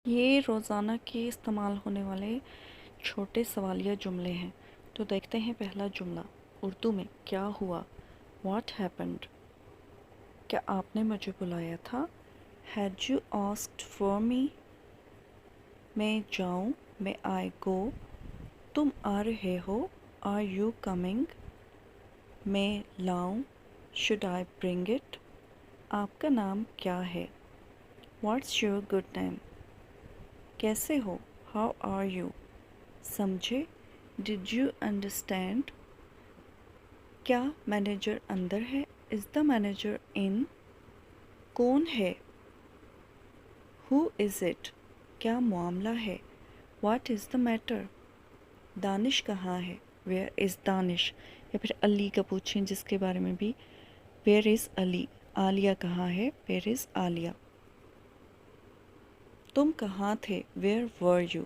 یہ روزانہ کے استعمال ہونے والے چھوٹے سوالیہ جملے ہیں۔ تو دیکھتے ہیں پہلا جملہ اردو میں، کیا ہوا؟ What happened؟ کیا آپ نے مجھے بلایا تھا؟ Had you asked for me؟ میں جاؤں، may I go؟ تم آ رہے ہو، are you coming؟ میں لاؤں، should I bring it؟ آپ کا نام کیا ہے؟ What's your good name؟ کیسے ہو؟ How are you؟ سمجھے؟ Did you understand؟ کیا مینیجر اندر ہے؟ Is the manager in؟ کون ہے؟ Who is it؟ کیا معاملہ ہے؟ What is the matter؟ دانش کہاں ہے؟ Where is دانش؟ یا پھر علی کا پوچھیں جس کے بارے میں بھی، Where is علی؟ عالیہ کہاں ہے؟ Where is عالیہ؟ تم کہاں تھے؟ Where were you؟